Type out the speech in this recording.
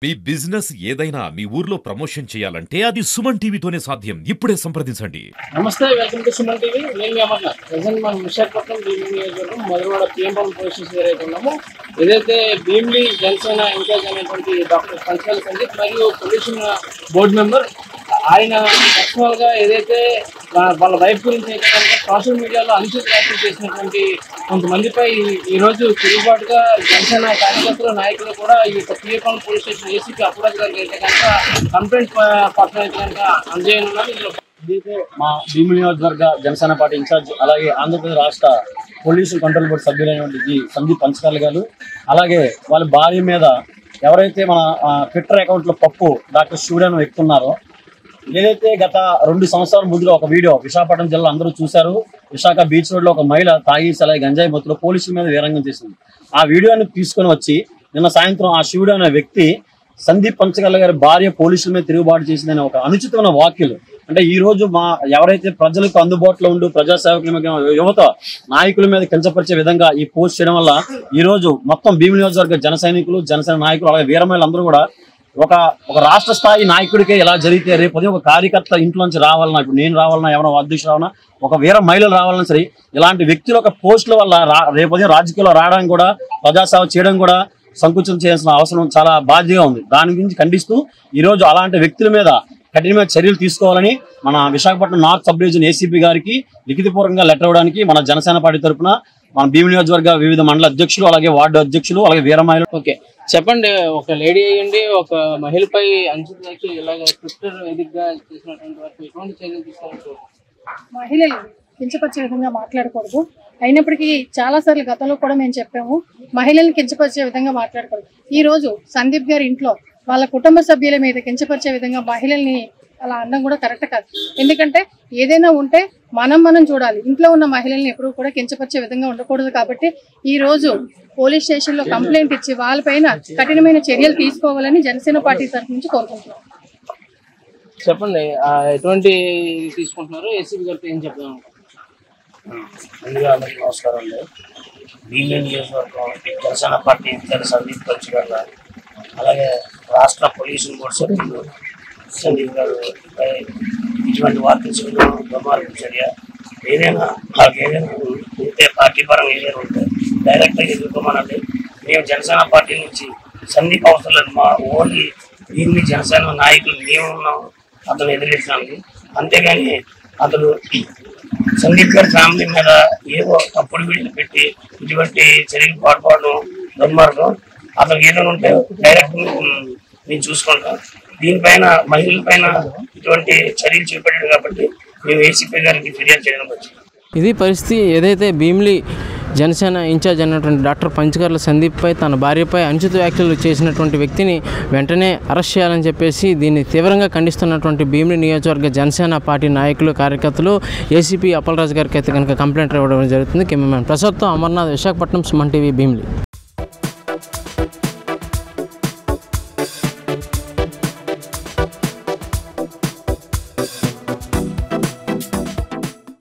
మీ business ఏదైనా మీ ఊర్లో promotion చేయాలంటే అది సుమన్ టీవీతోనే సాధ్యం. ఇప్పుడే సంప్రదించండి. నమస్తే, వెల్కమ్ టు సుమన్ టీవీ. నేను అమర్నాథ్. ప్రజెంట్ మనం విశాఖపట్నం భీమిలి నియోజకవర్గం మధురవాడ పిఎంపల్లి పోలీస్ స్టేషన్ ఏదైతే ఉన్నామో, ఏదైతే భీమిలి జనసేన ఇన్ఛార్జ్ అనేటువంటి డాక్టర్ పంచాల సందీప్ మరియు పొల్యూషన్ బోర్డు మెంబర్ ఆయన పర్సనల్ గా ఏదైతే వాళ్ళ వైఫ్ గురించి అయితే కనుక సోషల్ మీడియాలో అనుచిత వ్యాఖ్యలు చేసినటువంటి కొంతమందిపై ఈ రోజు తిరుగుబాటుగా జనసేన కార్యకర్తలు నాయకులు కూడా ఈ పిఎంపల్లి పోలీస్ స్టేషన్ ఏసీపీ అప్రోచ్ గారికి అయితే కనుక కంప్లైంట్ పత్రం అయితే కనుక అందజేయనున్నారు. ఇదైతే మా భీమిలి నియోజకవర్గ జనసేన పార్టీ ఇన్ఛార్జ్, అలాగే ఆంధ్రప్రదేశ్ రాష్ట్ర పొల్యూషన్ కంట్రోల్ బోర్డు సభ్యులైనటువంటి సందీప్ పంచకర్ల గారు, అలాగే వాళ్ళ భార్య మీద ఎవరైతే మన ట్విట్టర్ అకౌంట్లో పప్పు డాక్టర్ స్టూడియో ఎక్కుతున్నారో, ఏదైతే గత 2 సంవత్సరాల ముందుగా ఒక వీడియో విశాఖపట్నం జిల్లా అందరూ చూశారు. విశాఖ బీచ్ రోడ్ లో ఒక మహిళ తాగేసి అలాగే గంజాయి మత్తులో పోలీసుల మీద వీరంగం చేసింది. ఆ వీడియోని తీసుకొని వచ్చి నిన్న సాయంత్రం ఆ శివుడు అనే వ్యక్తి సందీప్ పంచకర్ల గారి భార్య పోలీసుల మీద తిరుగుబాటు చేసిందని ఒక అనుచితమైన వ్యాఖ్యలు. అంటే ఈ రోజు ఎవరైతే ప్రజలకు అందుబాటులో ఉంటూ ప్రజాసేవకుల యువత నాయకుల మీద కించపరిచే విధంగా ఈ పోస్ట్ చేయడం వల్ల ఈ రోజు మొత్తం భీమిలి నియోజకవర్గ జన సైనికులు, జనసేన నాయకులు, అలాగే వీరమహిళలు అందరూ కూడా ఒక రాష్ట్ర స్థాయి నాయకుడికే ఇలా జరిగితే రేపు ఒక కార్యకర్త ఇంట్లోంచి రావాలన్నా, ఇప్పుడు నేను రావాలన్నా, ఎవరైనా అధ్యక్షుడు రావాలన్నా, ఒక వీర మహిళలు రావాలన్నా సరే, ఇలాంటి వ్యక్తుల ఒక పోస్టుల వల్ల రేపు రాజకీయాల్లో రావడానికి కూడా, ప్రజాసేవ చేయడం కూడా సంకుచం చేయాల్సిన అవసరం చాలా బాధ్యతగా ఉంది. దాని గురించి ఖండిస్తూ ఈరోజు అలాంటి వ్యక్తుల మీద కఠినమైన చర్యలు తీసుకోవాలని మన Visakhapatnam north sub division ACP గారికి లిఖితపూర్వకంగా లెటర్ ఇవ్వడానికి మన జనసేన పార్టీ తరఫున మన భీమిలి నియోజకవర్గ వివిధ మండల అధ్యక్షులు, అలాగే వార్డు అధ్యక్షులు, అలాగే వీర మహిళలు. ఓకే, చెప్పండి. ఒక లేడీ అయ్యండి ఒక మహిళపై అనుచిత వ్యాఖ్యలు ఇలాగ ట్విట్టర్ వేదికగా చేసినటువంటి వారికి ఎటువంటి చర్యలు తీసుకోవచ్చు? మహిళలు కించపరిచే విధంగా మాట్లాడకూడదు. అయినప్పటికీ చాలా సార్లు గతంలో కూడా మేము చెప్పాము, మహిళల్ని కించపరిచే విధంగా మాట్లాడకూడదు. ఈ రోజు సందీప్ గారి ఇంట్లో వాళ్ళ కుటుంబ సభ్యుల మీద కించపరిచే విధంగా మహిళల్ని అలా అనడం కూడా కరెక్ట్ కాదు. ఎందుకంటే ఏదైనా ఉంటే మనం చూడాలి. ఇంట్లో ఉన్న మహిళల్ని ఎప్పుడూ కూడా కించపరిచే విధంగా ఉండకూడదు. కాబట్టి ఈ రోజు పోలీస్ స్టేషన్ లో కంప్లైంట్ ఇచ్చి వాళ్ళపైన కఠినమైన చర్యలు తీసుకోవాలని జనసేన పార్టీ తరఫు నుంచి కోరుకుంటున్నాం. చెప్పండి, ఎటువంటి తీసుకుంటున్నారు? ఏసీపీ గారితో ఏం చెప్తాం? ముందుగా అందరికీ నమస్కారం అండి. భీమిలి నియోజకవర్గం జనసేన పార్టీ ఇన్ఛార్జ్ సందీప్ పంచకర్ల, అలాగే రాష్ట్ర పొల్యూషన్ బోర్డు సభ్యులు సందీప్ గారు ఇటువంటి వార్తలు దుర్మార్గ చర్య ఏదైనా మాకు ఏదైనా ఉంటే పార్టీ పరంగా ఏదైనా ఉంటే డైరెక్ట్గా ఎదుర్కోమనండి. మేము జనసేన పార్టీ నుంచి సందీప్ అవసరం లేదు, మా ఓన్లీ భీమిలి జనసేన నాయకులు మేము ఉన్నాం అతను ఎదిరించడానికి. అంతేగాని అతను సందీప్ గారి ఫ్యామిలీ మీద ఏదో తప్పుడు వీడియోలు పెట్టి ఇటువంటి చర్యలు పాటుపడడం దుర్మార్గం. అతనికి ఏదైనా ఉంటే డైరెక్ట్ మేము చూసుకుంటాం. దీనిపైన మహిళల పైన ఇటువంటి చర్యలు చేపట్టాడు కాబట్టి మేము ఏసీపీ గారికి ఫిర్యాదు చేయడం వచ్చింది. ఇది పరిస్థితి. ఏదైతే భీమిలి జనసేన ఇన్ఛార్జ్ అయినటువంటి డాక్టర్ పంచకర్ల సందీప్పై తన భార్యపై అనుచిత వ్యాఖ్యలు చేసినటువంటి వ్యక్తిని వెంటనే అరెస్ట్ చేయాలని చెప్పేసి దీన్ని తీవ్రంగా ఖండిస్తున్నటువంటి భీమిలి నియోజకవర్గ జనసేన పార్టీ నాయకులు, కార్యకర్తలు ఏసీపీ అప్పలరాజు గారికి అయితే కనుక కంప్లైంట్ ఇవ్వడం జరుగుతుంది. కెమెరామెన్ ప్రసాద్తో అమర్నాథ్, విశాఖపట్నం, సుమన్ టీవీ, భీమిలి.